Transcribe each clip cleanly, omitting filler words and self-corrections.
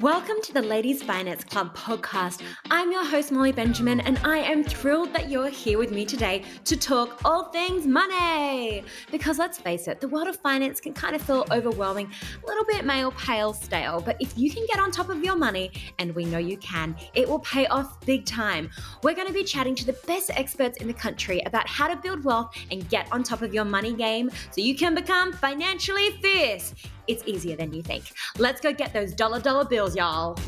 Welcome to the Ladies Finance Club podcast. I'm your host, Molly Benjamin, and I am thrilled that you're here with me today to talk all things money. Because let's face it, the world of finance can kind of feel overwhelming, a little bit male, pale, stale. But if you can get on top of your money, and we know you can, it will pay off big time. We're going to be chatting to the best experts in the country about how to build wealth and get on top of your money game so you can become financially fierce. It's easier than you think. Let's go get those dollar bills, y'all.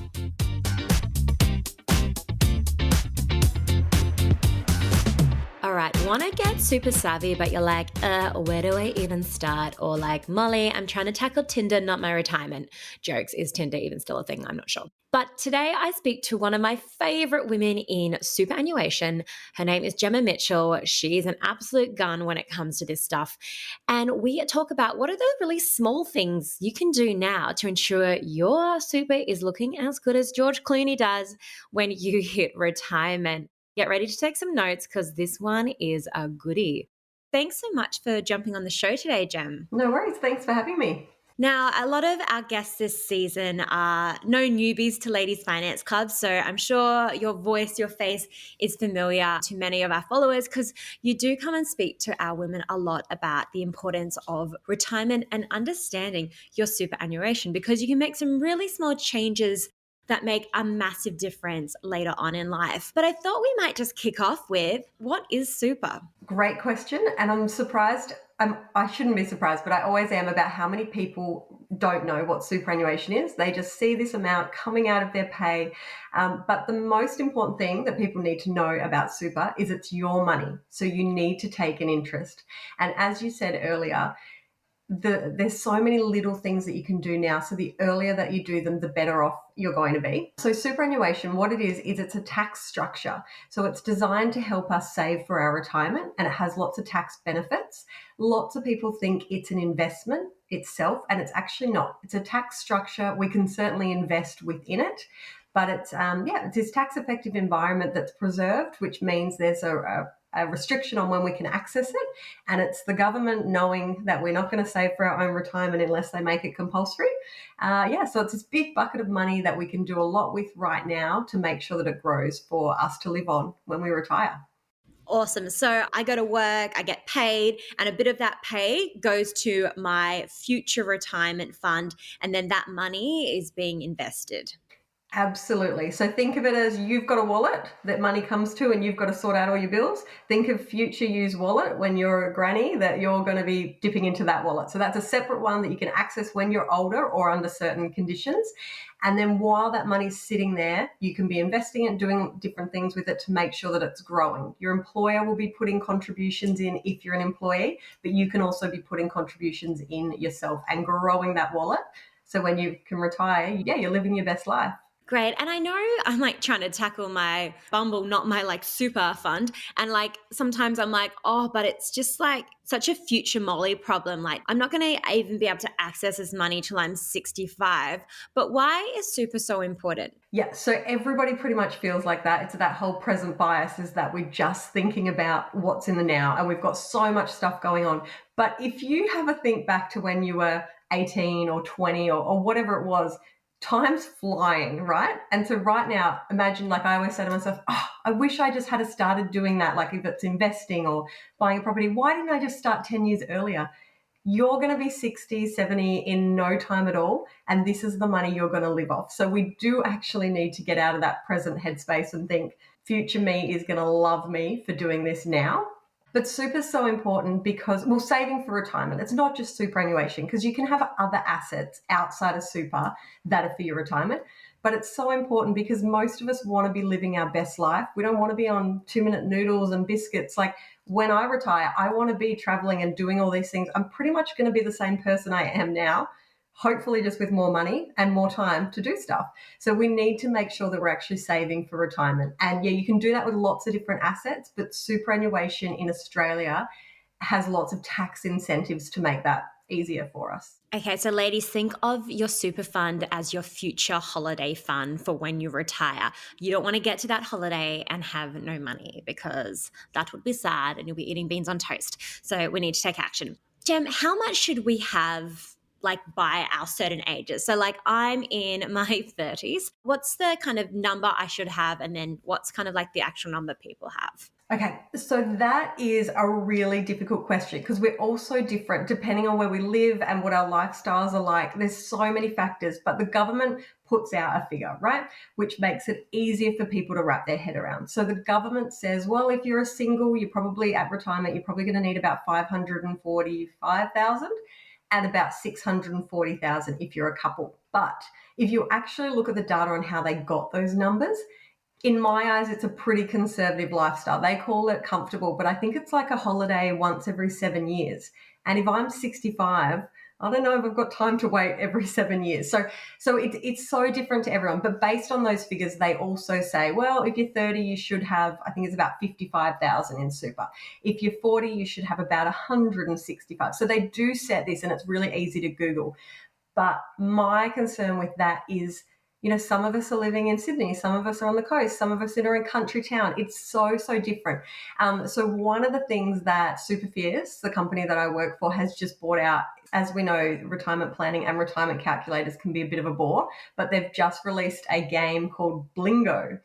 All right, want to get super savvy, but you're like, where do I even start? Or like, Molly, I'm trying to tackle Tinder, not my retirement. Jokes, is Tinder even still a thing? I'm not sure. But today I speak to one of my favorite women in superannuation. Her name is Gemma Mitchell. She's an absolute gun when it comes to this stuff. And we talk about what are the really small things you can do now to ensure your super is looking as good as George Clooney does when you hit retirement. Get ready to take some notes because this one is a goodie. Thanks so much for jumping on the show today, Gem. No worries. Thanks for having me. Now, a lot of our guests this season are no newbies to Ladies Finance Club, so I'm sure your voice, your face is familiar to many of our followers because you do come and speak to our women a lot about the importance of retirement and understanding your superannuation because you can make some really small changes that make a massive difference later on in life. But I thought we might just kick off with, what is super? Great question. And I'm surprised. I shouldn't be surprised, but I always am about how many people don't know what superannuation is. They just see this amount coming out of their pay. But the most important thing that people need to know about super is it's your money. So you need to take an interest. And as you said earlier, there's so many little things that you can do now. So the earlier that you do them, the better off you're going to be. So superannuation, what it is it's a tax structure. So it's designed to help us save for our retirement and it has lots of tax benefits. Lots of people think it's an investment itself and it's actually not. It's a tax structure. We can certainly invest within it. But it's this tax effective environment that's preserved, which means there's a restriction on when we can access it. And it's the government knowing that we're not going to save for our own retirement unless they make it compulsory. So it's this big bucket of money that we can do a lot with right now to make sure that it grows for us to live on when we retire. Awesome. So I go to work, I get paid, and a bit of that pay goes to my future retirement fund. And then that money is being invested. Absolutely. So think of it as you've got a wallet that money comes to and you've got to sort out all your bills. Think of future use wallet when you're a granny that you're going to be dipping into that wallet. So that's a separate one that you can access when you're older or under certain conditions. And then while that money's sitting there, you can be investing and doing different things with it to make sure that it's growing. Your employer will be putting contributions in if you're an employee, but you can also be putting contributions in yourself and growing that wallet. So when you can retire, you're living your best life. Great. And I know I'm like trying to tackle my Bumble, not my like super fund. And like sometimes I'm like, but it's just like such a future Molly problem. Like I'm not going to even be able to access this money till I'm 65. But why is super so important? Yeah, so everybody pretty much feels like that. It's that whole present bias is that we're just thinking about what's in the now and we've got so much stuff going on. But if you have a think back to when you were 18 or 20 or whatever it was, time's flying, right? And so right now, imagine, like I always say to myself, I wish I just had started doing that. Like if it's investing or buying a property, why didn't I just start 10 years earlier? You're going to be 60, 70 in no time at all. And this is the money you're going to live off. So we do actually need to get out of that present headspace and think future me is going to love me for doing this now. But super is so important because, saving for retirement, it's not just superannuation because you can have other assets outside of super that are for your retirement. But it's so important because most of us want to be living our best life. We don't want to be on 2-minute noodles and biscuits. Like when I retire, I want to be traveling and doing all these things. I'm pretty much going to be the same person I am now, hopefully just with more money and more time to do stuff. So we need to make sure that we're actually saving for retirement. And you can do that with lots of different assets, but superannuation in Australia has lots of tax incentives to make that easier for us. Okay, so ladies, think of your super fund as your future holiday fund for when you retire. You don't want to get to that holiday and have no money because that would be sad and you'll be eating beans on toast. So we need to take action. Jem, how much should we have like by our certain ages. So like I'm in my 30s. What's the kind of number I should have? And then what's kind of like the actual number people have? Okay, so that is a really difficult question because we're all so different depending on where we live and what our lifestyles are like. There's so many factors, but the government puts out a figure, right? Which makes it easier for people to wrap their head around. So the government says, well, if you're a single, you're probably at retirement, you're probably going to need about 545,000 and about 640,000 if you're a couple. But if you actually look at the data on how they got those numbers, in my eyes, it's a pretty conservative lifestyle. They call it comfortable, but I think it's like a holiday once every 7 years. And if I'm 65, I don't know if I've got time to wait every 7 years. So it's so different to everyone. But based on those figures, they also say, well, if you're 30, you should have, I think it's about 55,000 in super. If you're 40, you should have about 165. So they do set this, and it's really easy to Google. But my concern with that is, some of us are living in Sydney, some of us are on the coast, some of us are in country town. It's so, so different. So one of the things that Superfierce, the company that I work for, has just brought out, as we know, retirement planning and retirement calculators can be a bit of a bore, but they've just released a game called Blingo.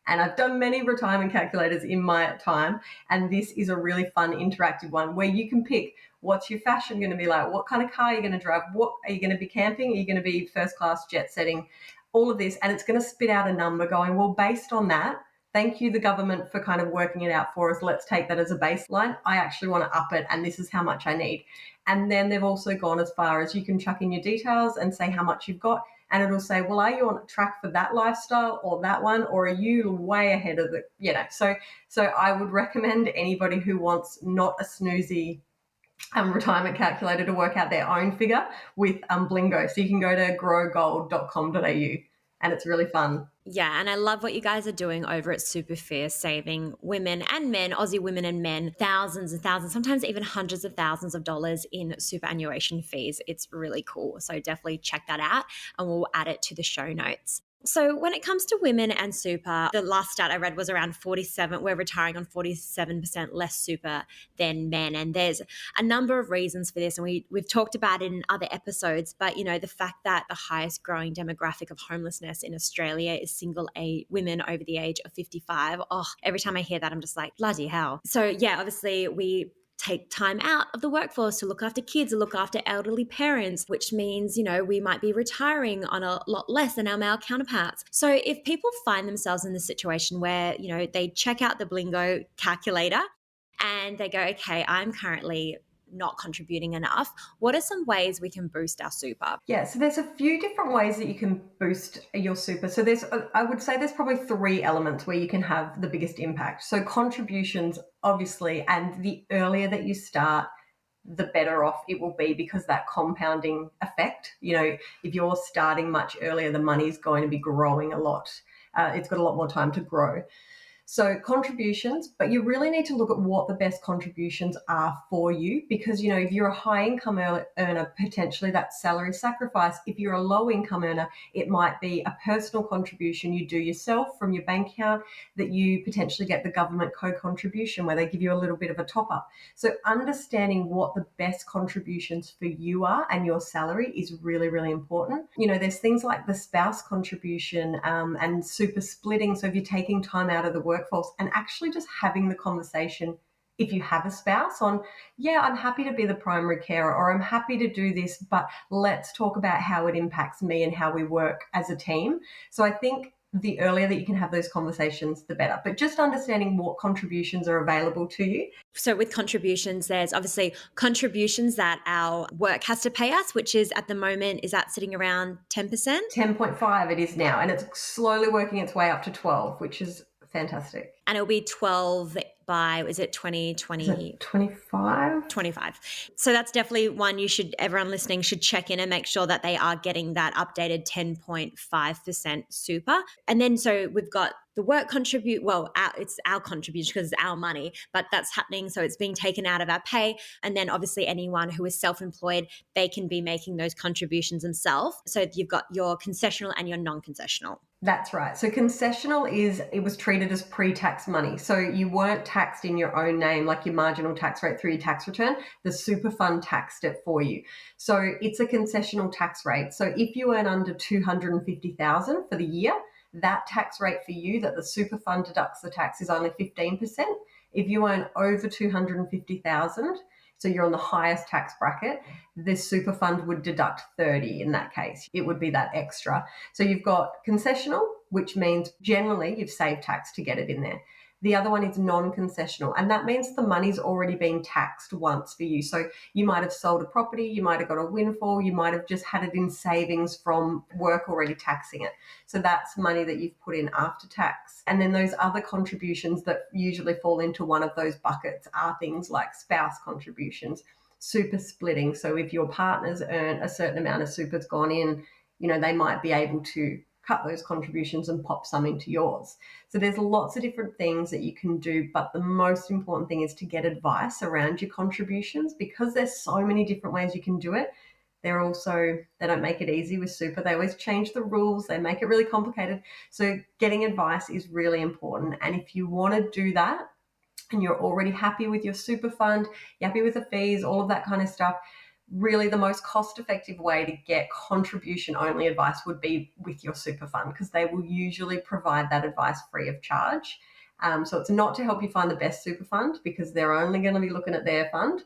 And I've done many retirement calculators in my time, and this is a really fun interactive one where you can pick what's your fashion going to be like, what kind of car are you going to drive, what are you going to be camping, are you going to be first class jet setting, all of this, and it's going to spit out a number going, well, based on that, thank you, the government, for kind of working it out for us. Let's take that as a baseline. I actually want to up it, and this is how much I need. And then they've also gone as far as you can chuck in your details and say how much you've got, and it'll say, well, are you on track for that lifestyle or that one, or are you way ahead of the, So I would recommend anybody who wants not a snoozy retirement calculator to work out their own figure with Blingo. So you can go to growgold.com.au, and it's really fun. Yeah, and I love what you guys are doing over at Superfair, saving women and men, Aussie women and men, thousands and thousands, sometimes even hundreds of thousands of dollars in superannuation fees. It's really cool. So definitely check that out, and we'll add it to the show notes. So when it comes to women and super, the last stat I read was around 47. We're retiring on 47% less super than men. And there's a number of reasons for this. And we've talked about it in other episodes. But, the fact that the highest growing demographic of homelessness in Australia is single women over the age of 55. Oh, every time I hear that, I'm just like, bloody hell. So yeah, obviously we take time out of the workforce to look after kids, to look after elderly parents, which means, we might be retiring on a lot less than our male counterparts. So if people find themselves in the situation where, they check out the Blingo calculator and they go, okay, I'm currently not contributing enough, what are some ways we can boost our super? Yeah, so there's a few different ways that you can boost your super. So I would say there's probably three elements where you can have the biggest impact. So contributions, obviously, and the earlier that you start, the better off it will be, because that compounding effect, if you're starting much earlier, the money's going to be growing a lot. It's got a lot more time to grow. So contributions, but you really need to look at what the best contributions are for you, because, if you're a high income earner, potentially that's salary sacrifice. If you're a low income earner, it might be a personal contribution you do yourself from your bank account that you potentially get the government co-contribution where they give you a little bit of a top up. So understanding what the best contributions for you are and your salary is really, really important. There's things like the spouse contribution and super splitting. So if you're taking time out of the workforce and actually just having the conversation, if you have a spouse, on, yeah, I'm happy to be the primary carer, or I'm happy to do this, but let's talk about how it impacts me and how we work as a team. So I think the earlier that you can have those conversations, the better. But just understanding what contributions are available to you. So with contributions, there's obviously contributions that our work has to pay us, which is at the moment, is that sitting around 10%? 10.5 it is now, and it's slowly working its way up to 12, which is fantastic. And it'll be 12 by, is it 2020? 25? 25. So that's definitely one everyone listening should check in and make sure that they are getting that updated 10.5% super. And then so we've got the work contribute, it's our contribution because it's our money, but that's happening. So it's being taken out of our pay. And then obviously anyone who is self-employed, they can be making those contributions themselves. So you've got your concessional and your non-concessional. That's right. So concessional it was treated as pre-tax money. So you weren't taxed in your own name, like your marginal tax rate through your tax return. The super fund taxed it for you. So it's a concessional tax rate. So if you earn under 250,000 for the year, that tax rate for you that the super fund deducts the tax is only 15%. If you earn over 250,000, so you're on the highest tax bracket, this super fund would deduct 30 in that case. It would be that extra. So you've got concessional, which means generally you've saved tax to get it in there. The other one is non-concessional, and that means the money's already been taxed once for you. So you might have sold a property, you might have got a windfall, you might have just had it in savings from work already taxing it. So that's money that you've put in after tax. And then those other contributions that usually fall into one of those buckets are things like spouse contributions, super splitting. So if your partners earn a certain amount of super's gone in, they might be able to cut those contributions and pop some into yours. So there's lots of different things that you can do, but the most important thing is to get advice around your contributions because there's so many different ways you can do it. They don't make it easy with super. They always change the rules. They make it really complicated. So getting advice is really important. And if you want to do that and you're already happy with your super fund, you're happy with the fees, all of that kind of stuff, really the most cost-effective way to get contribution-only advice would be with your super fund because they will usually provide that advice free of charge. So it's not to help you find the best super fund because they're only going to be looking at their fund,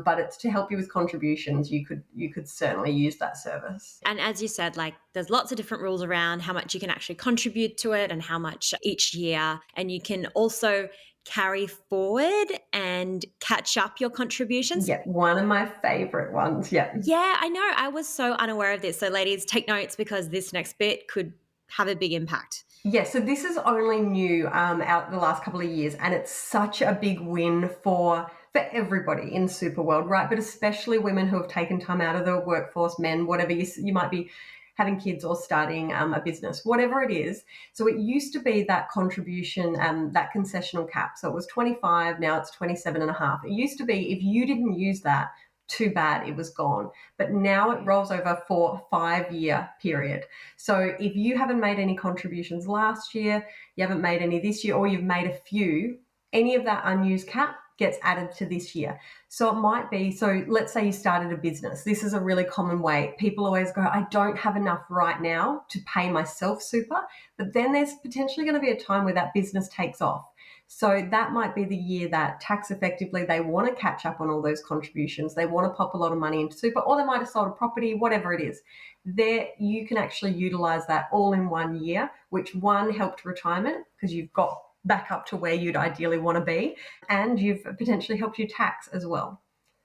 but it's to help you with contributions. You could certainly use that service. And as you said, like there's lots of different rules around how much you can actually contribute to it and how much each year. And you can also carry forward and catch up your contributions. Yeah, one of my favorite ones. Yeah. Yeah, I know. I was so unaware of this. So ladies, take notes because this next bit could have a big impact. Yeah, so this is only new out the last couple of years, and it's such a big win for everybody in super world, right? But especially women who have taken time out of the workforce, men, whatever you might be having kids or starting a business, whatever it is. So it used to be that contribution, that concessional cap. So it was 25, now it's 27 and a half. It used to be if you didn't use that, too bad, it was gone. But now it rolls over for a 5-year period. So if you haven't made any contributions last year, you haven't made any this year, or you've made a few, any of that unused cap gets added to this year. So it might be, so let's say you started a business. This is a really common way. People always go, I don't have enough right now to pay myself super, but then there's potentially going to be a time where that business takes off. So that might be the year that tax effectively they want to catch up on all those contributions. They want to pop a lot of money into super, or they might have sold a property, whatever it is. There, you can actually utilize that all in 1 year, which one helped retirement because you've got back up to where you'd ideally want to be, and you've potentially helped you tax as well.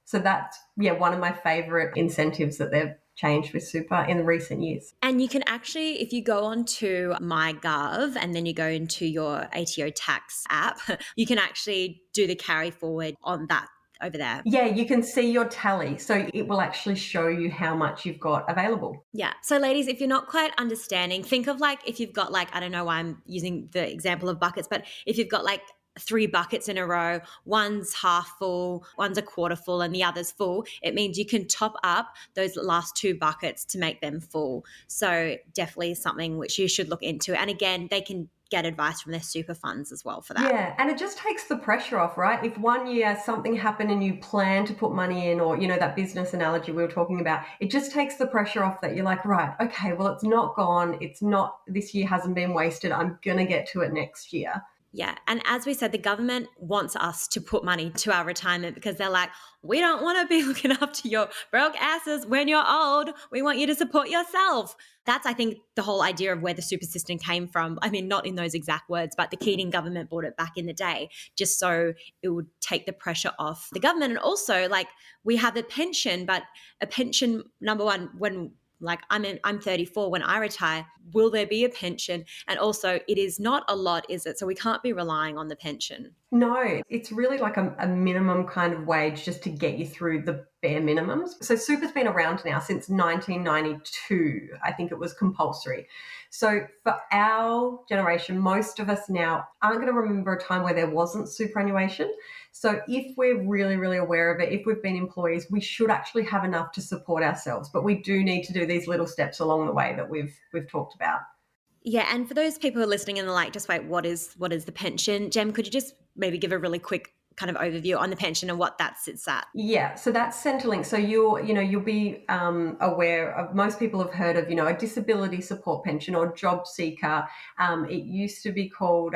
So that's, one of my favorite incentives that they've changed with super in recent years. And you can actually, if you go on to MyGov and then you go into your ATO tax app, you can actually do the carry forward on that over there. Yeah, you can see your tally. So it will actually show you how much you've got available. Yeah. So ladies, if you're not quite understanding, think of like if you've got like, I don't know why I'm using the example of buckets, but if you've got like 3 buckets in a row, one's half full, one's a quarter full, and the other's full, it means you can top up those last 2 buckets to make them full. So definitely something which you should look into. And again, they can get advice from their super funds as well for that. Yeah, and it just takes the pressure off, right? If 1 year something happened and you plan to put money in, or, that business analogy we were talking about, it just takes the pressure off that you're like, right, okay, well, it's not gone. It's not, this year hasn't been wasted. I'm going to get to it next year. Yeah. And as we said, the government wants us to put money to our retirement because they're like, we don't want to be looking after your broke asses when you're old. We want you to support yourself. That's, I think, the whole idea of where the super system came from. I mean, not in those exact words, but the Keating government brought it back in the day just so it would take the pressure off the government. And also, like, we have a pension, but a pension, number one, when like I'm 34 when I retire, will there be a pension? And also it is not a lot, is it? So we can't be relying on the pension. No, it's really like a minimum kind of wage just to get you through the bare minimums. So super's been around now since 1992. I think it was compulsory. So for our generation, most of us now aren't going to remember a time where there wasn't superannuation. So if we're really, really aware of it, if we've been employees, we should actually have enough to support ourselves. But we do need to do these little steps along the way that we've talked about. Yeah, and for those people who are listening and they're like, just wait, what is the pension? Jem, could you just maybe give a really quick kind of overview on the pension and what that sits at? Yeah, so that's Centrelink. So you'll be aware of, most people have heard of, a disability support pension or job seeker. It used to be called,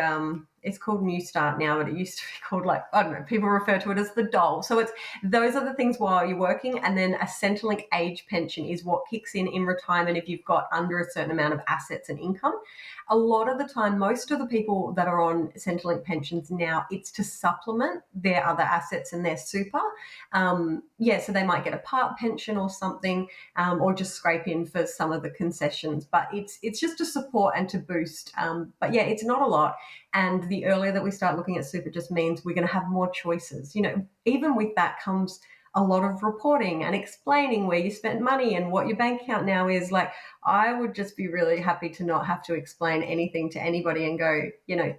it's called New Start now, but it used to be called, like, I don't know, people refer to it as the dole. So it's, those are the things while you're working, and then a Centrelink age pension is what kicks in retirement if you've got under a certain amount of assets and income. A lot of the time, most of the people that are on Centrelink pensions now, it's to supplement their other assets and their super. Yeah, so they might get a part pension or something, or just scrape in for some of the concessions. But it's just to support and to boost. But yeah, it's not a lot. And the earlier that we start looking at super just means we're going to have more choices. Even with that comes a lot of reporting and explaining where you spent money and what your bank account now is. Like, I would just be really happy to not have to explain anything to anybody and go,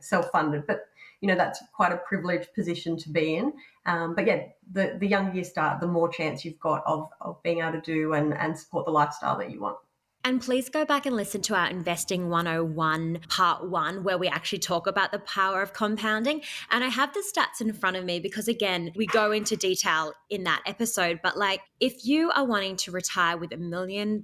self-funded. But that's quite a privileged position to be in. But yeah, the younger you start, the more chance you've got of being able to do and support the lifestyle that you want. And please go back and listen to our Investing 101 part 1, where we actually talk about the power of compounding. And I have the stats in front of me because, again, we go into detail in that episode. But like, if you are wanting to retire with $1 million,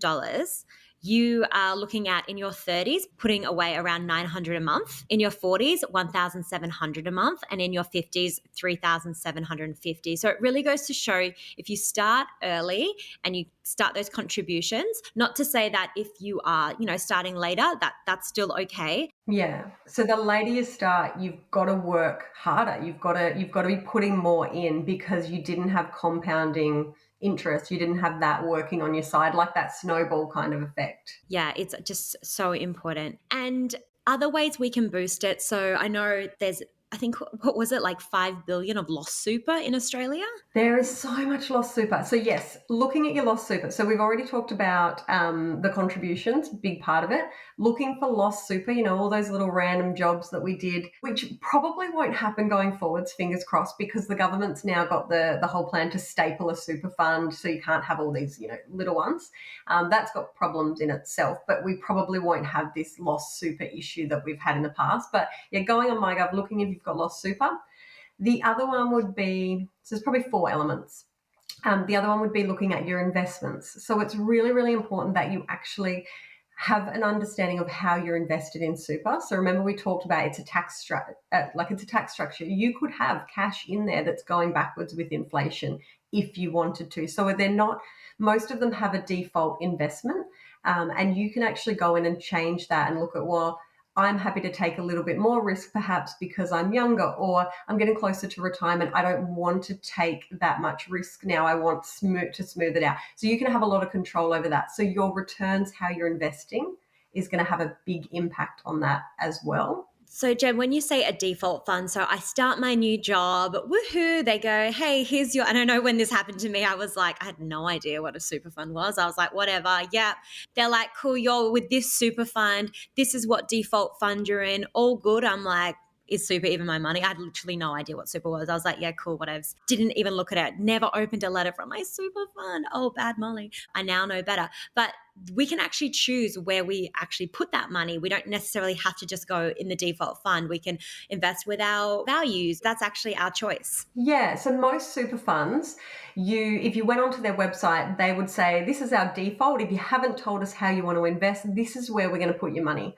you are looking at, in your 30s, putting away around 900 a month, in your 40s 1,700 a month, and in your 50s 3,750. So it really goes to show, if you start early and you start those contributions, not to say that if you are, starting later, that's still okay. Yeah. So the later you start, you've got to work harder. You've got to be putting more in because you didn't have compounding interest. You didn't have that working on your side, like that snowball kind of effect. Yeah, it's just so important. And other ways we can boost it. So I know there's, I think, what was it, like 5 billion of lost super in Australia? There is so much lost super. So yes, looking at your lost super. So we've already talked about the contributions, big part of it. Looking for lost super, all those little random jobs that we did, which probably won't happen going forwards, fingers crossed, because the government's now got the whole plan to staple a super fund, so you can't have all these, little ones. That's got problems in itself, but we probably won't have this lost super issue that we've had in the past. But yeah, going on MyGov, looking if you've got lost super. The other one would be, so there's probably 4 elements. The other one would be looking at your investments. So it's really, really important that you actually have an understanding of how you're invested in super. So remember, we talked about it's a tax structure. You could have cash in there that's going backwards with inflation if you wanted to. So they're not, most of them have a default investment, and you can actually go in and change that and look at, well, I'm happy to take a little bit more risk perhaps because I'm younger, or I'm getting closer to retirement. I don't want to take that much risk now. I want to smooth it out. So you can have a lot of control over that. So your returns, how you're investing, is going to have a big impact on that as well. So, Jen, when you say a default fund, so I start my new job, woohoo, they go, hey, here's your, and I know when this happened to me, I was like, I had no idea what a super fund was. I was like, whatever. Yeah. They're like, cool, you're with this super fund. This is what default fund you're in. All good. I'm like, is super even my money? I had literally no idea what super was. I was like, yeah, cool, whatever. Didn't even look at it. Never opened a letter from my super fund. Oh, bad Molly. I now know better. But we can actually choose where we actually put that money. We don't necessarily have to just go in the default fund. We can invest with our values. That's actually our choice. Yeah, so most super funds, if you went onto their website, they would say, this is our default. If you haven't told us how you want to invest, this is where we're going to put your money.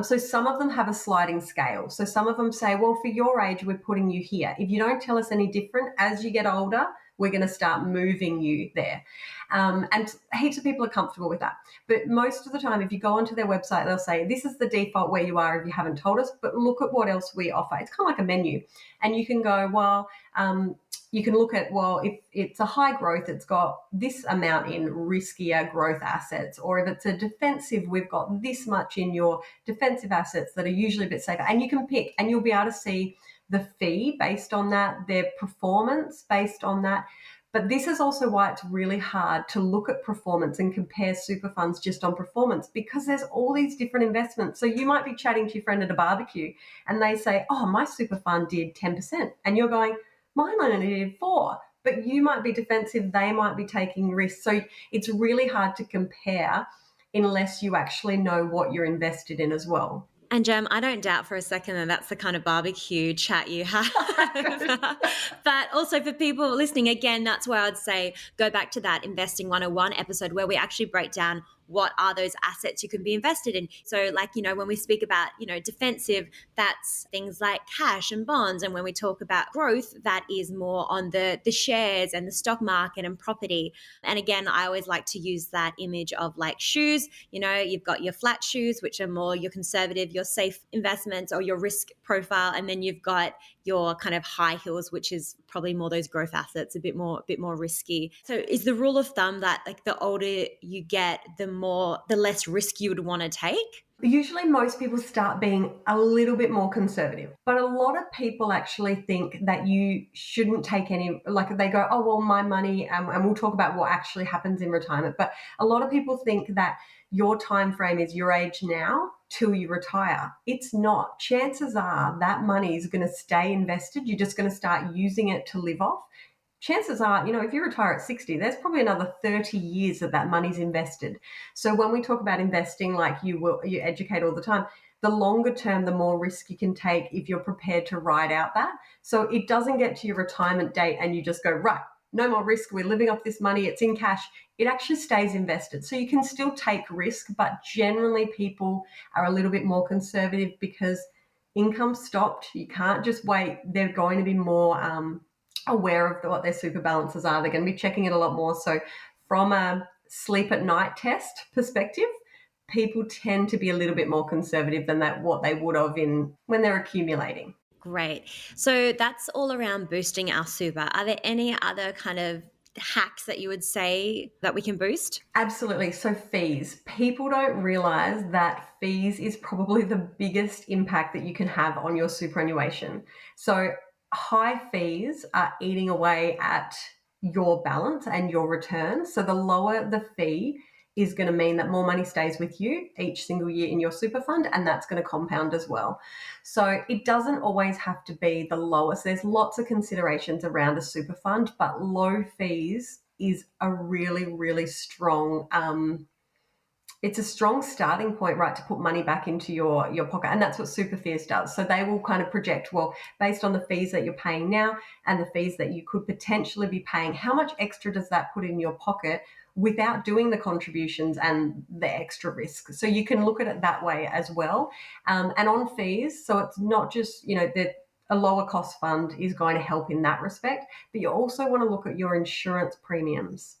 So some of them have a sliding scale. So some of them say, well, for your age, we're putting you here. If you don't tell us any different, as you get older, we're going to start moving you there. And heaps of people are comfortable with that. But most of the time, if you go onto their website, they'll say, this is the default where you are if you haven't told us, but look at what else we offer. It's kind of like a menu. And you can go, well, you can look at, well, if it's a high growth, it's got this amount in riskier growth assets. Or if it's a defensive, we've got this much in your defensive assets that are usually a bit safer. And you can pick, and you'll be able to see the fee based on that, their performance based on that. But this is also why it's really hard to look at performance and compare super funds just on performance, because there's all these different investments. So you might be chatting to your friend at a barbecue and they say, oh, my super fund did 10%. And you're going, mine only did 4%. But you might be defensive, they might be taking risks. So it's really hard to compare unless you actually know what you're invested in as well. And Jem, I don't doubt for a second that that's the kind of barbecue chat you have. But also for people listening, again, that's where I'd say go back to that Investing 101 episode where we actually break down what are those assets you can be invested in. So, like, when we speak about, defensive, that's things like cash and bonds. And when we talk about growth, that is more on the shares and the stock market and property. And again, I always like to use that image of like shoes. You've got your flat shoes, which are more your conservative, your safe investments or your risk profile. And then you've got your kind of high heels, which is probably more those growth assets, a bit more risky. So is the rule of thumb that like the older you get, the less risk you would want to take? Usually, most people start being a little bit more conservative, but a lot of people actually think that you shouldn't take any, like they go, oh, well, my money, and we'll talk about what actually happens in retirement. But a lot of people think that your time frame is your age now till you retire. It's not. Chances are that money is going to stay invested. You're just going to start using it to live off. Chances are, if you retire at 60, there's probably another 30 years that money's invested. So when we talk about investing, like you educate all the time, the longer term, the more risk you can take if you're prepared to ride out that. So it doesn't get to your retirement date and you just go, right, no more risk. We're living off this money. It's in cash. It actually stays invested. So you can still take risk, but generally people are a little bit more conservative because income stopped. You can't just wait. They're going to be more aware of what their super balances are. They're going to be checking it a lot more. So from a sleep at night test perspective, people tend to be a little bit more conservative than what they would have when they're accumulating. Great. So that's all around boosting our super. Are there any other kind of hacks that you would say that we can boost? Absolutely. So fees. People don't realize that fees is probably the biggest impact that you can have on your superannuation. So high fees are eating away at your balance and your return. So the lower the fee is going to mean that more money stays with you each single year in your super fund, and that's going to compound as well. So it doesn't always have to be the lowest. There's lots of considerations around a super fund, but low fees is a really, really strong it's a strong starting point, right, to put money back into your pocket. And that's what Super Fees does. So they will kind of project, well, based on the fees that you're paying now and the fees that you could potentially be paying, how much extra does that put in your pocket without doing the contributions and the extra risk? So you can look at it that way as well. And on fees, so it's not just, a lower cost fund is going to help in that respect, but you also want to look at your insurance premiums.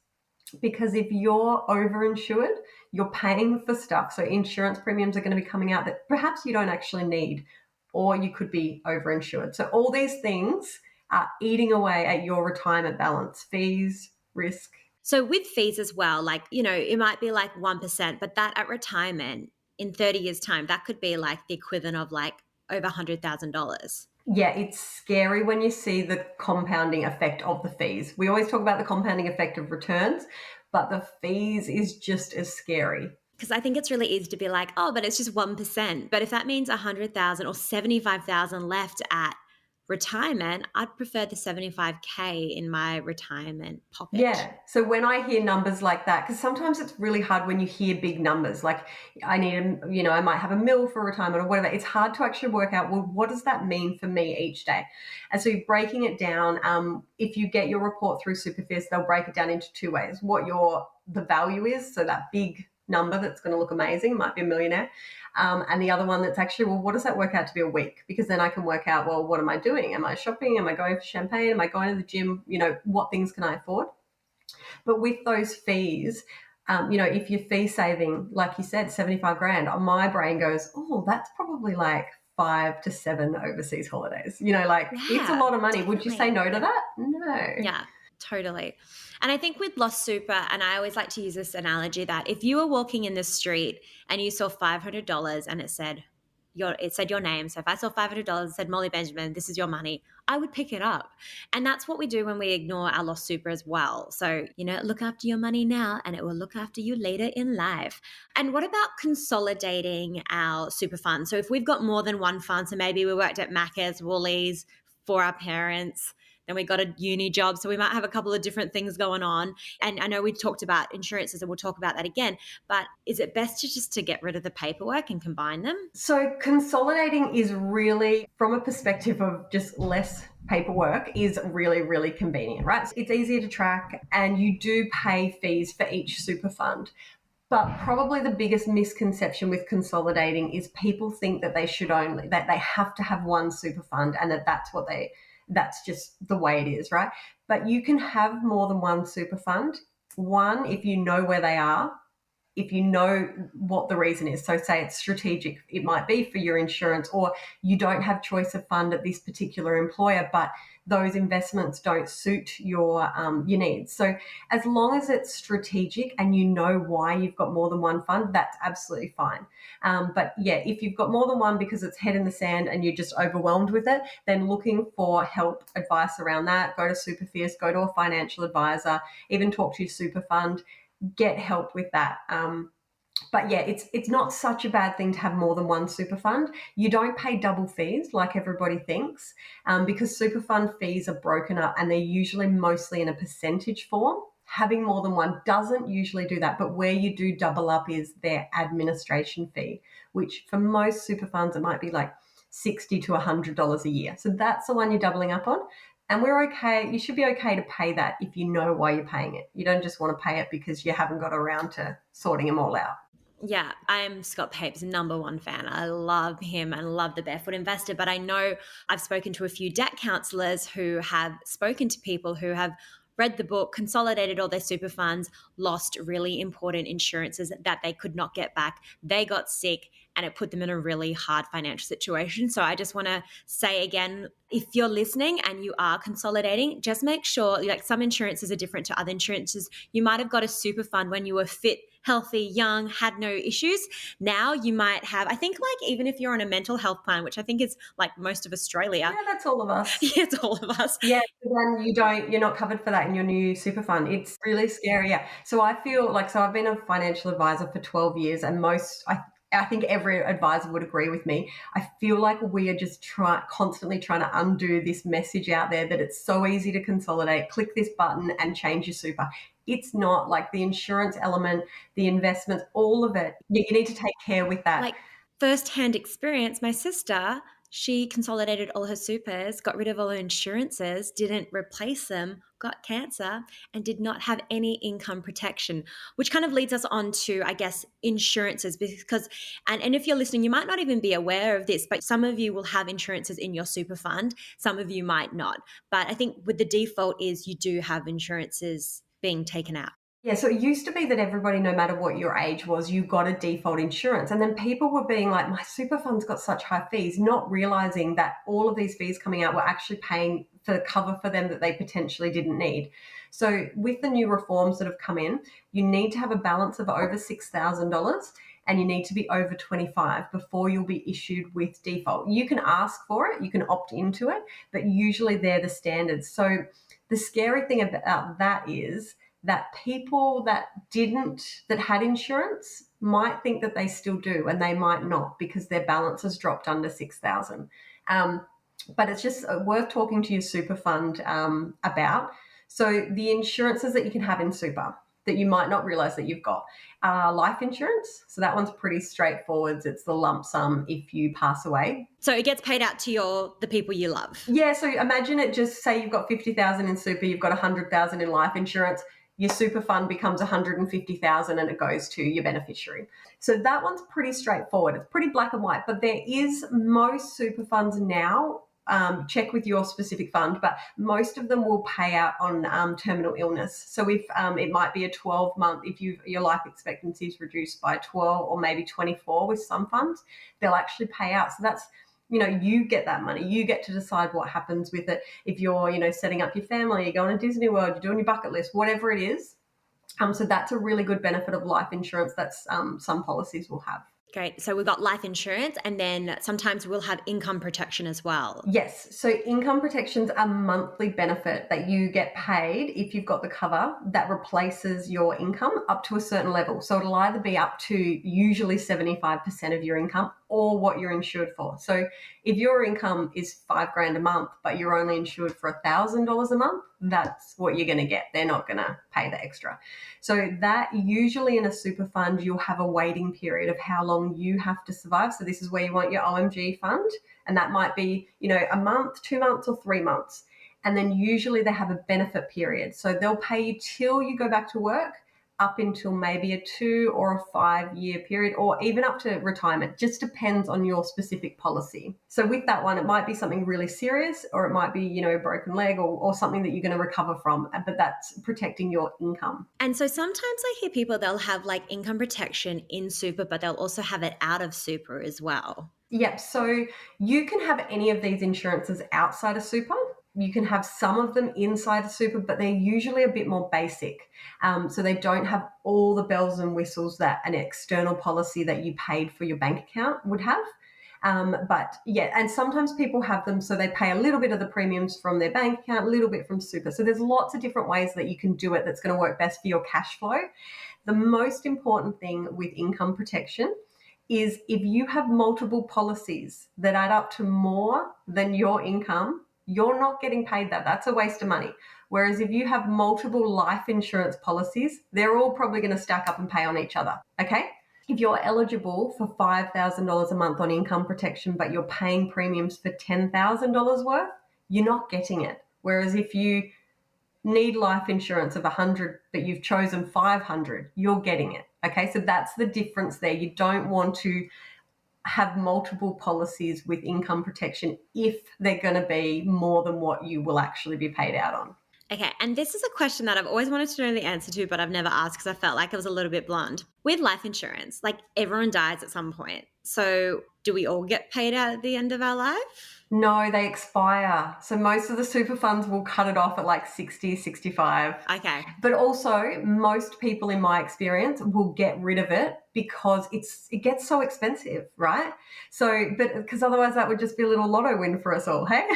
Because if you're overinsured, you're paying for stuff. So insurance premiums are going to be coming out that perhaps you don't actually need, or you could be overinsured. So all these things are eating away at your retirement balance, fees, risk. So with fees as well, like, it might be like 1%, but that at retirement in 30 years time, that could be like the equivalent of like over $100,000. Yeah, it's scary when you see the compounding effect of the fees. We always talk about the compounding effect of returns, but the fees is just as scary. Because I think it's really easy to be like, oh, but it's just 1%. But if that means 100,000 or 75,000 left at retirement, I'd prefer the 75K in my retirement pocket. Yeah. So when I hear numbers like that, because sometimes it's really hard when you hear big numbers, like I might have a mil for retirement or whatever. It's hard to actually work out, well, what does that mean for me each day? And so you're breaking it down. If you get your report through Superfist, they'll break it down into two ways. What the value is, so that big number that's going to look amazing, might be a millionaire. And the other one that's actually, well, what does that work out to be a week? Because then I can work out, well, what am I doing? Am I shopping? Am I going for champagne? Am I going to the gym? What things can I afford? But with those fees, if you're fee saving, like you said, 75 grand, my brain goes, oh, that's probably like 5 to 7 overseas holidays. It's a lot of money. Definitely. Would you say no to that? No. Yeah, totally. And I think with Lost Super, and I always like to use this analogy that if you were walking in the street and you saw $500 and it said your name. So if I saw $500 and said Molly Benjamin, this is your money, I would pick it up. And that's what we do when we ignore our Lost Super as well. So, look after your money now and it will look after you later in life. And what about consolidating our super fund? So if we've got more than one fund, so maybe we worked at Macca's, Woolies for our parents, and we got a uni job. So we might have a couple of different things going on. And I know we talked about insurances and we'll talk about that again, but is it best to just to get rid of the paperwork and combine them? So consolidating is really, from a perspective of just less paperwork, is really, really convenient, right? It's easier to track and you do pay fees for each super fund. But probably the biggest misconception with consolidating is people think that that they have to have one super fund and that's just the way it is, right? But you can have more than one super fund. One, if you know where they are, if you know what the reason is. So say it's strategic, it might be for your insurance, or you don't have choice of fund at this particular employer, but those investments don't suit your needs. So as long as it's strategic and you know why you've got more than one fund, that's absolutely fine. But yeah, if you've got more than one because it's head in the sand and you're just overwhelmed with it, then looking for help, advice around that, go to Super Fierce, go to a financial advisor, even talk to your super fund, get help with that. But yeah, it's not such a bad thing to have more than one super fund. You don't pay double fees like everybody thinks, because super fund fees are broken up and they're usually mostly in a percentage form. Having more than one doesn't usually do that, but where you do double up is their administration fee, which for most super funds, it might be like $60 to $100 a year. So that's the one you're doubling up on. And we're okay. You should be okay to pay that if you know why you're paying it. You don't just want to pay it because you haven't got around to sorting them all out. Yeah, I'm Scott Pape's number one fan. I love him and love the Barefoot Investor, but I know I've spoken to a few debt counselors who have spoken to people who have read the book, consolidated all their super funds, lost really important insurances that they could not get back. They got sick and it put them in a really hard financial situation. So I just want to say again, if you're listening and you are consolidating, just make sure, like, some insurances are different to other insurances. You might have got a super fund when you were fit, healthy, young, had no issues. Now you might have, I think, like, even if you're on a mental health plan, which I think is like most of Australia. Yeah, that's all of us. Yeah, it's all of us. Yeah, so then you're not covered for that in your new super fund. It's really scary. Yeah. So I feel like, so I've been a financial advisor for 12 years and I think every advisor would agree with me. I feel like we are just constantly trying to undo this message out there that it's so easy to consolidate, click this button and change your super. It's not. Like the insurance element, the investments, all of it. You need to take care with that. Like, first-hand experience, my sister, she consolidated all her supers, got rid of all her insurances, didn't replace them, got cancer, and did not have any income protection, which kind of leads us on to, I guess, insurances. Because, and if you're listening, you might not even be aware of this, but some of you will have insurances in your super fund, some of you might not. But I think with the default is you do have insurances being taken out. Yeah, so it used to be that everybody, no matter what your age was, you got a default insurance. And then people were being like, my super fund's got such high fees, not realizing that all of these fees coming out were actually paying for the cover for them that they potentially didn't need. So with the new reforms that have come in, you need to have a balance of over $6,000 and you need to be over 25 before you'll be issued with default. You can ask for it, you can opt into it, but usually they're the standards. So the scary thing about that is that people that had insurance might think that they still do, and they might not because their balance has dropped under 6,000. But it's just worth talking to your super fund about. So the insurances that you can have in super that you might not realize that you've got are life insurance. So that one's pretty straightforward. It's the lump sum if you pass away. So it gets paid out to the people you love. Yeah. So imagine it, just say you've got 50,000 in super, you've got 100,000 in life insurance. Your super fund becomes 150,000 and it goes to your beneficiary. So that one's pretty straightforward. It's pretty black and white, but there is most super funds now. Check with your specific fund, but most of them will pay out on terminal illness. So if it might be a 12-month, if your life expectancy is reduced by 12 or maybe 24 with some funds, they'll actually pay out. So that's, you get that money. You get to decide what happens with it. If you're, setting up your family, you're going to Disney World, you're doing your bucket list, whatever it is. So that's a really good benefit of life insurance that some policies will have. Great. So we've got life insurance, and then sometimes we'll have income protection as well. Yes. So income protection's a monthly benefit that you get paid if you've got the cover that replaces your income up to a certain level. So it'll either be up to usually 75% of your income, or what you're insured for. So if your income is $5,000 a month, but you're only insured for $1,000 a month, that's what you're going to get. They're not going to pay the extra. So that usually in a super fund, you'll have a waiting period of how long you have to survive. So this is where you want your OMG fund. And that might be, a month, 2 months, or 3 months. And then usually they have a benefit period. So they'll pay you till you go back to work, up until maybe a 2 or a 5 year period, or even up to retirement. Just depends on your specific policy. So with that one, it might be something really serious, or it might be, a broken leg, or something that you're going to recover from, but that's protecting your income. And so sometimes I hear people, they'll have like income protection in super, but they'll also have it out of super as well. Yep. So you can have any of these insurances outside of super. You can have some of them inside of super, but they're usually a bit more basic. So they don't have all the bells and whistles that an external policy that you paid for your bank account would have. But yeah, and sometimes people have them so they pay a little bit of the premiums from their bank account, a little bit from super. So there's lots of different ways that you can do it that's going to work best for your cash flow. The most important thing with income protection is if you have multiple policies that add up to more than your income, you're not getting paid that. That's a waste of money. Whereas if you have multiple life insurance policies, they're all probably going to stack up and pay on each other. Okay? If you're eligible for $5,000 a month on income protection, but you're paying premiums for $10,000 worth, you're not getting it. Whereas if you need life insurance of 100, but you've chosen 500, you're getting it. Okay, so that's the difference there. You don't want to have multiple policies with income protection if they're going to be more than what you will actually be paid out on. Okay, and this is a question that I've always wanted to know the answer to, but I've never asked because I felt like it was a little bit blunt. With life insurance, like everyone dies at some point. So do we all get paid out at the end of our life? No, they expire. So most of the super funds will cut it off at like 60, 65. Okay. But also most people in my experience will get rid of it because it gets so expensive, right? So, but because otherwise that would just be a little lotto win for us all, hey?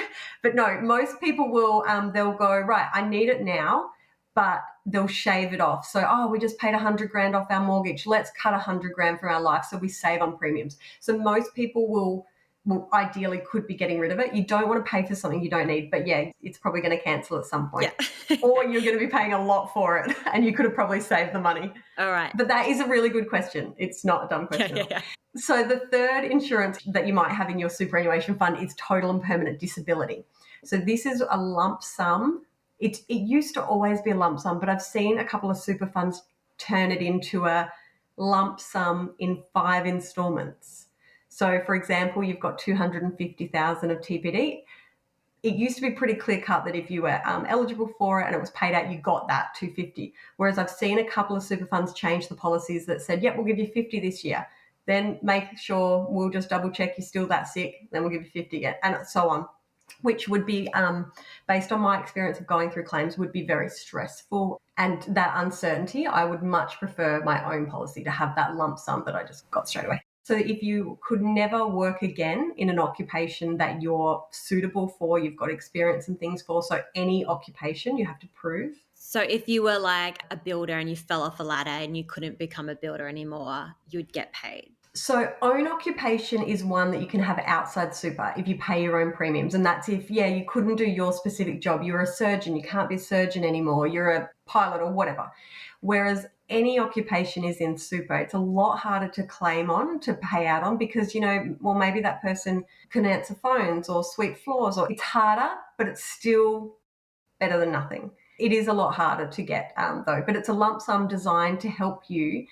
But no, most people will, they'll go, right, I need it now, but they'll shave it off. So, we just paid $100,000 off our mortgage. Let's cut $100,000 from our life so we save on premiums. So most people will ideally could be getting rid of it. You don't want to pay for something you don't need, but yeah, it's probably going to cancel at some point. Yeah. Or you're going to be paying a lot for it and you could have probably saved the money. All right. But that is a really good question. It's not a dumb question. Yeah. So the third insurance that you might have in your superannuation fund is total and permanent disability. So this is a lump sum. It used to always be a lump sum, but I've seen a couple of super funds turn it into a lump sum in 5 installments. So, for example, you've got $250,000 of TPD. It used to be pretty clear cut that if you were eligible for it and it was paid out, you got that $250. Whereas I've seen a couple of super funds change the policies that said, yep, we'll give you $50 this year. Then make sure we'll just double check you're still that sick. Then we'll give you $50 again, and so on. Which would be, based on my experience of going through claims, would be very stressful. And that uncertainty, I would much prefer my own policy to have that lump sum that I just got straight away. So if you could never work again in an occupation that you're suitable for, you've got experience and things for, so any occupation you have to prove. So if you were like a builder and you fell off a ladder and you couldn't become a builder anymore, you'd get paid. So own occupation is one that you can have outside super if you pay your own premiums. And that's if, you couldn't do your specific job. You're a surgeon, you can't be a surgeon anymore. You're a pilot or whatever. Whereas any occupation is in super. It's a lot harder to claim on, to pay out on, because, maybe that person can answer phones or sweep floors, or it's harder, but it's still better than nothing. It is a lot harder to get though, but it's a lump sum designed to help you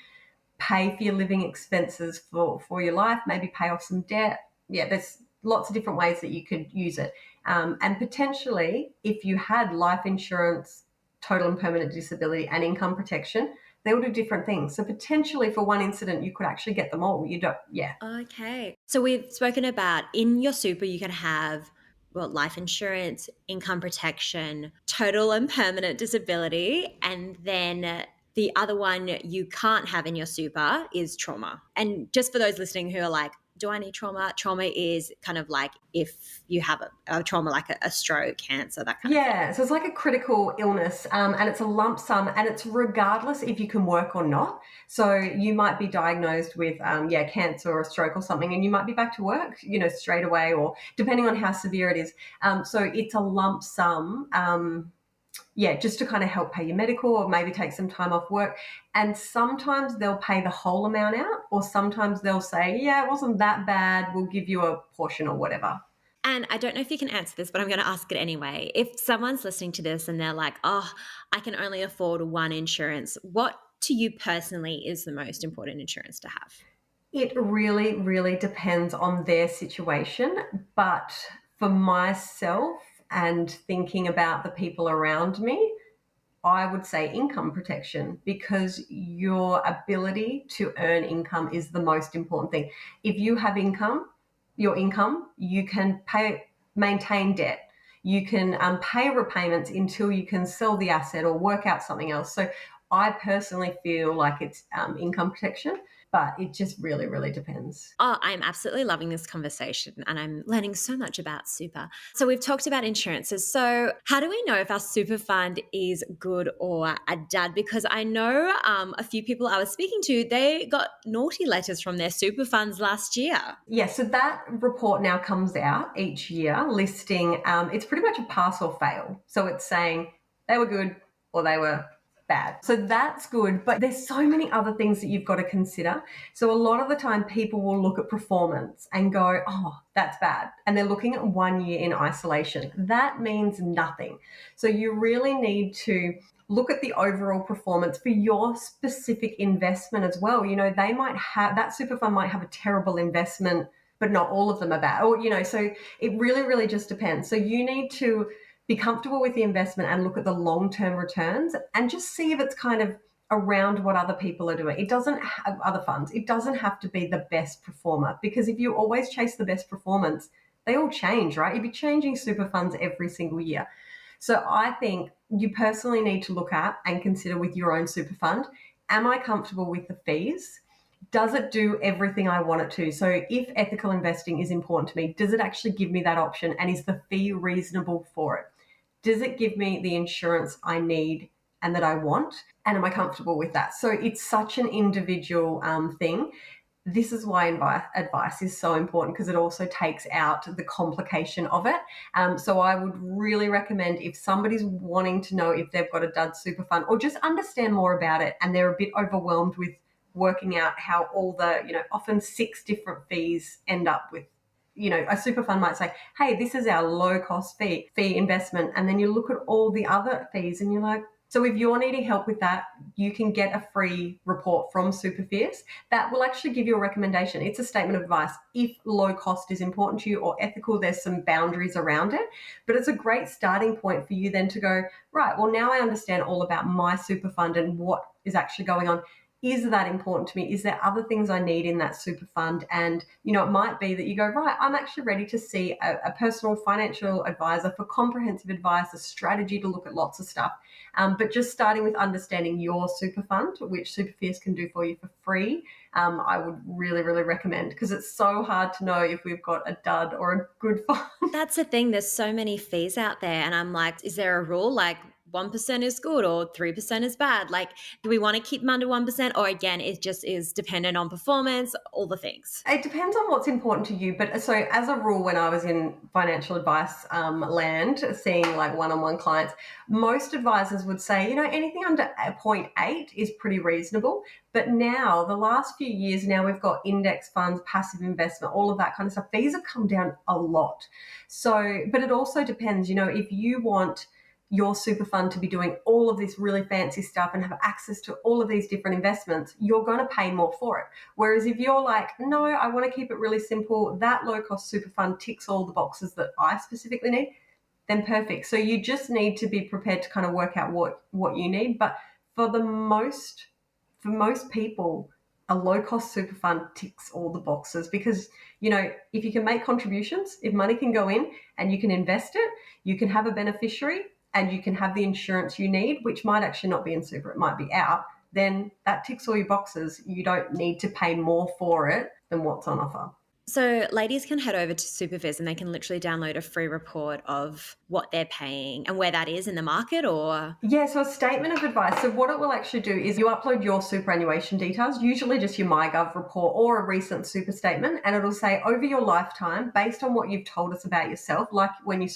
pay for your living expenses for your life, maybe pay off some debt. Yeah, there's lots of different ways that you could use it. And potentially, if you had life insurance, total and permanent disability, and income protection, they'll do different things. So potentially for one incident, you could actually get them all. You don't, yeah. Okay. So we've spoken about in your super, you can have life insurance, income protection, total and permanent disability, and then the other one you can't have in your super is trauma. And just for those listening who are like, do I need trauma? Trauma is kind of like if you have a trauma like a stroke, cancer, that kind of thing. Yeah, so it's like a critical illness, and it's a lump sum, and it's regardless if you can work or not. So you might be diagnosed with, cancer or a stroke or something, and you might be back to work, straight away, or depending on how severe it is. So it's a lump sum. Just to kind of help pay your medical or maybe take some time off work. And sometimes they'll pay the whole amount out, or sometimes they'll say, yeah, it wasn't that bad, we'll give you a portion or whatever. And I don't know if you can answer this, but I'm going to ask it anyway. If someone's listening to this and they're like, oh, I can only afford one insurance, what to you personally is the most important insurance to have? It really, really depends on their situation. But for myself and thinking about the people around me, I would say income protection, because your ability to earn income is the most important thing. If you have your income, you can maintain debt. You can pay repayments until you can sell the asset or work out something else. So I personally feel like it's income protection, but it just really, really depends. Oh, I'm absolutely loving this conversation and I'm learning so much about super. So, we've talked about insurances. So, how do we know if our super fund is good or a dud? Because I know a few people I was speaking to, they got naughty letters from their super funds last year. Yeah, so that report now comes out each year listing, it's pretty much a pass or fail. So it's saying they were good or they were bad. So that's good, but there's so many other things that you've got to consider. So a lot of the time people will look at performance and go, oh, that's bad. And they're looking at 1 year in isolation. That means nothing. So you really need to look at the overall performance for your specific investment as well. They might have, that super fund might have a terrible investment, but not all of them are bad. Or, so it really, really just depends. So you need to be comfortable with the investment and look at the long-term returns and just see if it's kind of around what other people are doing. It doesn't have other funds. It doesn't have to be the best performer, because if you always chase the best performance, they all change, right? You'd be changing super funds every single year. So I think you personally need to look at and consider with your own super fund, am I comfortable with the fees? Does it do everything I want it to? So if ethical investing is important to me, does it actually give me that option? And is the fee reasonable for it? Does it give me the insurance I need and that I want? And am I comfortable with that? So it's such an individual thing. This is why advice is so important, because it also takes out the complication of it. So I would really recommend, if somebody's wanting to know if they've got a dud super fund or just understand more about it and they're a bit overwhelmed with working out how all the, often 6 different fees end up with, a super fund might say, hey, this is our low cost fee investment. And then you look at all the other fees and you're like, so if you're needing help with that, you can get a free report from Superfierce that will actually give you a recommendation. It's a statement of advice. If low cost is important to you or ethical, there's some boundaries around it. But it's a great starting point for you then to go, right, well, now I understand all about my super fund and what is actually going on. Is that important to me? Is there other things I need in that super fund? And, it might be that you go, right, I'm actually ready to see a personal financial advisor for comprehensive advice, a strategy to look at lots of stuff. But just starting with understanding your super fund, which Superfierce can do for you for free, I would really, really recommend, because it's so hard to know if we've got a dud or a good fund. That's the thing. There's so many fees out there. And I'm like, is there a rule? Like 1% is good or 3% is bad? Like, do we want to keep them under 1%? Or again, it just is dependent on performance, all the things. It depends on what's important to you. But so as a rule, when I was in financial advice land, seeing like one-on-one clients, most advisors would say, anything under 0.8 is pretty reasonable. But now, the last few years, now we've got index funds, passive investment, all of that kind of stuff. Fees have come down a lot. So, but it also depends, if you want your super fund to be doing all of this really fancy stuff and have access to all of these different investments, you're going to pay more for it. Whereas if you're like, no, I want to keep it really simple, that low cost super fund ticks all the boxes that I specifically need, then perfect. So you just need to be prepared to kind of work out what you need. But for most people, a low cost super fund ticks all the boxes, because, if you can make contributions, if money can go in and you can invest it, you can have a beneficiary, and you can have the insurance you need, which might actually not be in super, it might be out, then that ticks all your boxes. You don't need to pay more for it than what's on offer. So ladies can head over to Supervis and they can literally download a free report of what they're paying and where that is in the market or Yeah, so a statement of advice. So what it will actually do is you upload your superannuation details, usually just your MyGov report or a recent super statement, and it'll say over your lifetime, based on what you've told us about yourself, like when you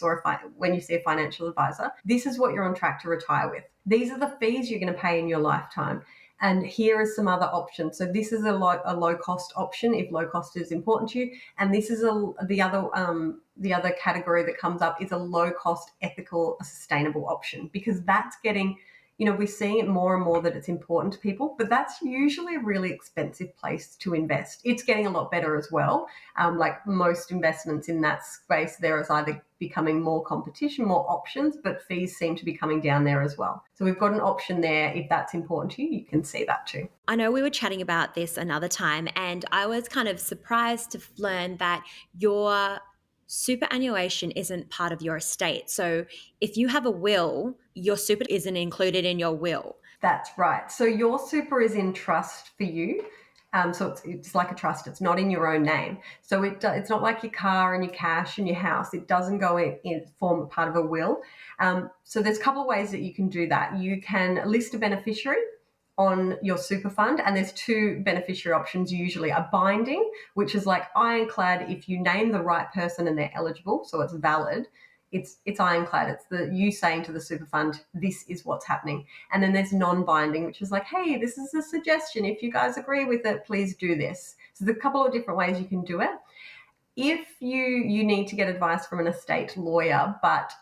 when you see a financial advisor, this is what you're on track to retire with. These are the fees you're going to pay in your lifetime. And here is some other options. So this is a low cost option if low cost is important to you, and this is the other category that comes up is a low cost, ethical, sustainable option, because that's getting, we're seeing it more and more that it's important to people, but that's usually a really expensive place to invest. It's getting a lot better as well. Like most investments in that space, there is either becoming more competition, more options, but fees seem to be coming down there as well. So we've got an option there. If that's important to you, you can see that too. I know we were chatting about this another time, and I was kind of surprised to learn that your superannuation isn't part of your estate. So if you have a will, your super isn't included in your will. That's right. So your super is in trust for you. So it's like a trust. It's not in your own name. So it's not like your car and your cash and your house. It doesn't go in form part of a will. So there's a couple of ways that you can do that. You can list a beneficiary on your super fund, and there's two beneficiary options usually: a binding, which is like ironclad. If you name the right person and they're eligible, so it's valid, it's ironclad. It's the you saying to the super fund, this is what's happening. And then there's non-binding, which is like, hey, this is a suggestion. If you guys agree with it, please do this. So there's a couple of different ways you can do it. If you need to get advice from an estate lawyer, but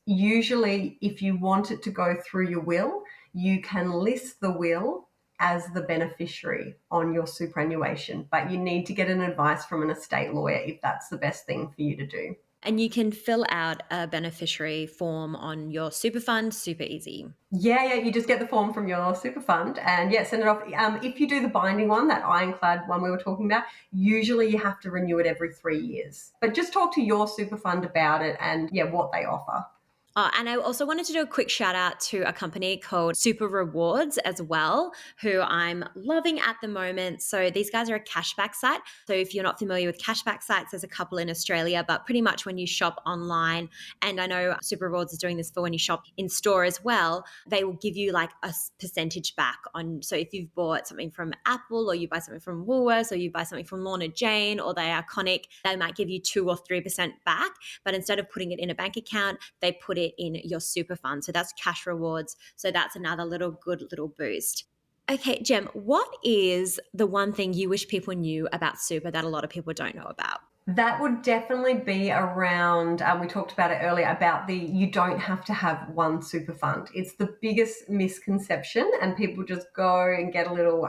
usually if you want it to go through your will, you can list the will as the beneficiary on your superannuation, but you need to get an advice from an estate lawyer if that's the best thing for you to do. And you can fill out a beneficiary form on your super fund super easy. Yeah, you just get the form from your super fund and send it off. If you do the binding one, that ironclad one we were talking about, usually you have to renew it every 3 years. But just talk to your super fund about it and what they offer. And I also wanted to do a quick shout out to a company called Super Rewards as well, who I'm loving at the moment. So these guys are a cashback site. So if you're not familiar with cashback sites, there's a couple in Australia, but pretty much when you shop online, and I know Super Rewards is doing this for when you shop in store as well, they will give you like a percentage back on. So if you've bought something from Apple or you buy something from Woolworths or you buy something from Lorna Jane or they're iconic, they might give you 2 or 3% back. But instead of putting it in a bank account, they put it in your super fund. So that's cash rewards. So that's another good little boost. Okay, Gem, what is the one thing you wish people knew about super that a lot of people don't know about? That would definitely be around, we talked about it earlier, about you don't have to have one super fund. It's the biggest misconception, and people just go and get a little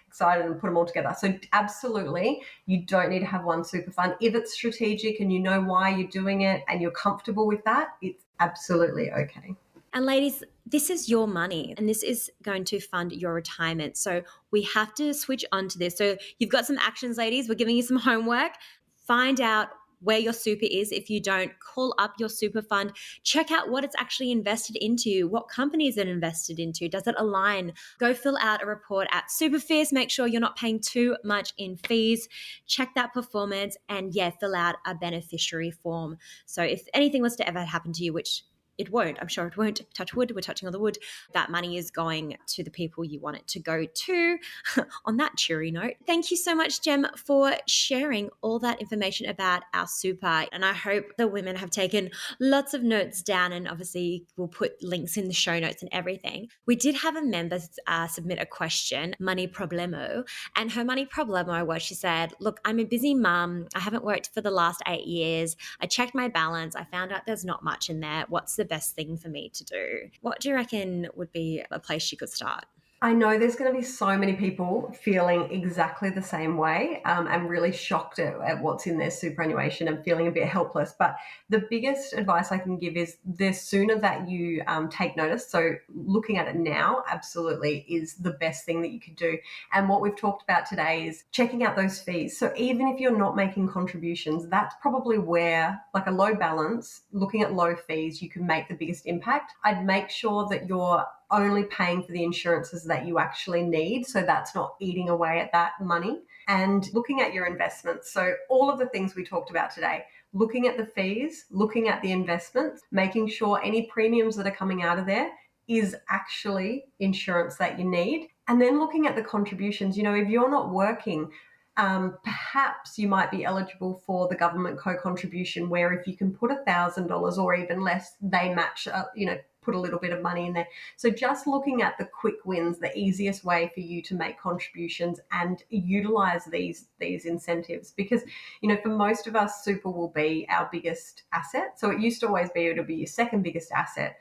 excited and put them all together. So absolutely, you don't need to have one super fund. If it's strategic and you know why you're doing it and you're comfortable with that, it's absolutely okay. And ladies, this is your money and this is going to fund your retirement. So we have to switch on to this. So you've got some actions, ladies. We're giving you some homework. Find out where your super is. If you don't, call up your super fund. Check out what it's actually invested into. What company is it invested into? Does it align? Go fill out a report at Superfizz. Make sure you're not paying too much in fees. Check that performance and fill out a beneficiary form. So if anything was to ever happen to you, which it won't. I'm sure it won't. Touch wood. We're touching on the wood. That money is going to the people you want it to go to. On that cheery note, thank you so much, Gem, for sharing all that information about our super. And I hope the women have taken lots of notes down, and obviously we'll put links in the show notes and everything. We did have a member submit a question, Money Problemo, and her money problemo was, she said, look, I'm a busy mum. I haven't worked for the last 8 years. I checked my balance. I found out there's not much in there. What's the best thing for me to do? What do you reckon would be a place she could start? I know there's going to be so many people feeling exactly the same way and really shocked at what's in their superannuation and feeling a bit helpless. But the biggest advice I can give is the sooner that you take notice, so looking at it now absolutely is the best thing that you could do. And what we've talked about today is checking out those fees. So even if you're not making contributions, that's probably where, like a low balance, looking at low fees, you can make the biggest impact. I'd make sure that you're only paying for the insurances that you actually need. So that's not eating away at that money. And looking at your investments. So all of the things we talked about today, looking at the fees, looking at the investments, making sure any premiums that are coming out of there is actually insurance that you need. And then looking at the contributions, if you're not working, perhaps you might be eligible for the government co-contribution, where if you can put $1,000 or even less, they match, put a little bit of money in there. So just looking at the quick wins, the easiest way for you to make contributions and utilize these incentives, because for most of us, super will be our biggest asset. So it used to always be it'll be your second biggest asset,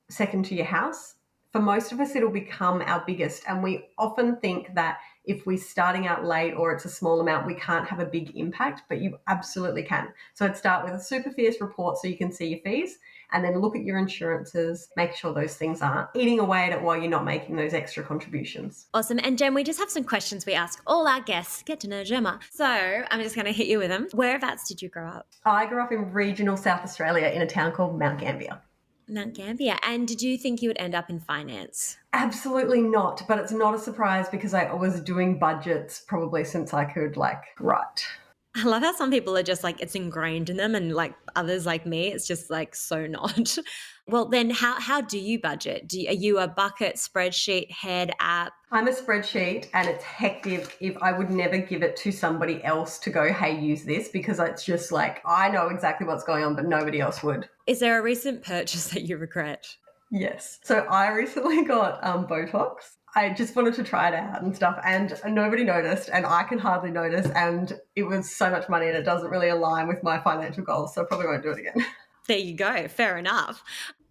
second to your house. For most of us, it'll become our biggest, and we often think that if we're starting out late or it's a small amount, we can't have a big impact, but you absolutely can. So I'd start with a super fierce report so you can see your fees, and then look at your insurances, make sure those things aren't eating away at it while you're not making those extra contributions. Awesome. And Jem, we just have some questions we ask all our guests. Get to know Gemma. So I'm just going to hit you with them. Whereabouts did you grow up? I grew up in regional South Australia in a town called Mount Gambier. Mount Gambier. And did you think you would end up in finance? Absolutely not, but it's not a surprise because I was doing budgets probably since I could write. I love how some people are just like, it's ingrained in them, and others like me, it's just so not. Well, then how do you budget? Are you a bucket, spreadsheet, head, app? I'm a spreadsheet, and it's hectic. If I would never give it to somebody else to go, hey, use this, because it's just I know exactly what's going on, but nobody else would. Is there a recent purchase that you regret? Yes. So I recently got Botox. I just wanted to try it out and stuff, and nobody noticed, and I can hardly notice, and it was so much money, and it doesn't really align with my financial goals, so I probably won't do it again. There you go. Fair enough.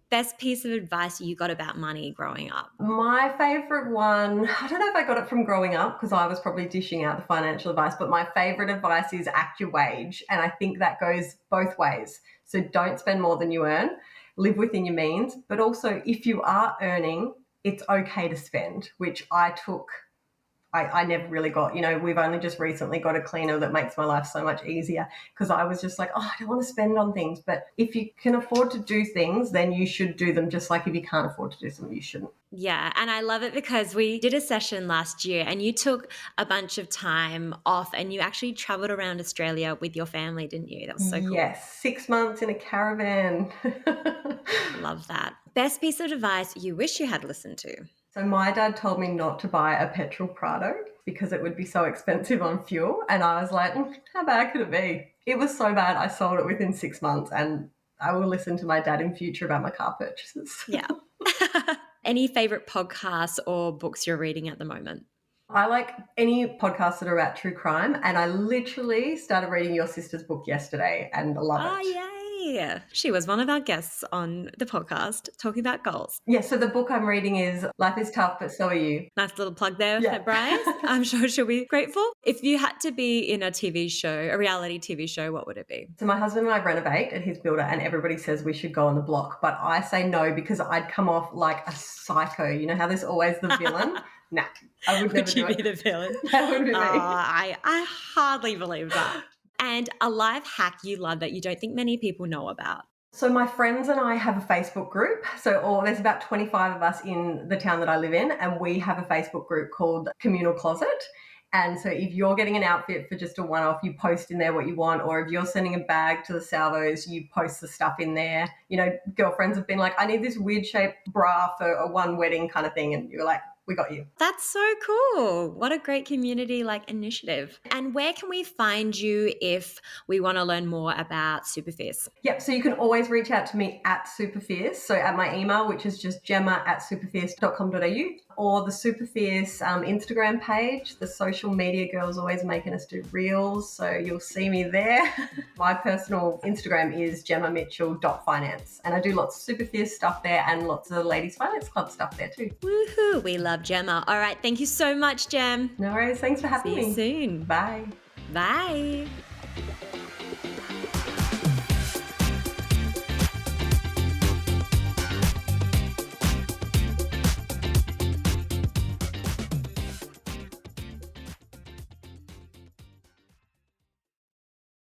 Best piece of advice you got about money growing up? My favourite one, I don't know if I got it from growing up because I was probably dishing out the financial advice, but my favourite advice is act your wage, and I think that goes both ways. So don't spend more than you earn, live within your means, but also if you are earning, it's okay to spend, which I took. I never really got, we've only just recently got a cleaner that makes my life so much easier, because I was just I don't want to spend on things. But if you can afford to do things, then you should do them, just like if you can't afford to do something, you shouldn't. Yeah, and I love it because we did a session last year and you took a bunch of time off and you actually traveled around Australia with your family, didn't you? That was so cool. Yes, 6 months in a caravan. Love that. Best piece of advice you wish you had listened to? So my dad told me not to buy a petrol Prado because it would be so expensive on fuel. And I was like, how bad could it be? It was so bad, I sold it within 6 months, and I will listen to my dad in future about my car purchases. Yeah. Any favourite podcasts or books you're reading at the moment? I like any podcasts that are about true crime, and I literally started reading your sister's book yesterday and love it. Oh, yay. She was one of our guests on the podcast talking about goals. Yeah, so the book I'm reading is Life is Tough, But So Are You. Nice little plug there for Bryce. I'm sure she'll be grateful. If you had to be in a TV show, a reality TV show, what would it be? So my husband and I renovate at his builder, and everybody says we should go on the block, but I say no because I'd come off like a psycho. You know how there's always the villain? Nah, I would never do it. Would you be the villain? That would be me. I hardly believe that. And a life hack you love that you don't think many people know about? So my friends and I have a Facebook group. There's about 25 of us in the town that I live in, and we have a Facebook group called Communal Closet. And so if you're getting an outfit for just a one-off, you post in there what you want, or if you're sending a bag to the salvos, you post the stuff in there. Girlfriends have been like, I need this weird shaped bra for a one wedding kind of thing. And you're like, we got you. That's so cool. What a great community initiative. And where can we find you if we want to learn more about Superfierce? Yep. So you can always reach out to me at Superfierce. So at my email, which is just gemma@superfierce.com.au, or the Superfierce Instagram page. The social media girls always making us do reels, so you'll see me there. My personal Instagram is gemmamitchell.finance, and I do lots of Superfierce stuff there and lots of Ladies Finance Club stuff there too. Woohoo! We love Gemma. All right, thank you so much, Gem. No worries. Thanks for having me. See you soon. Bye. Bye.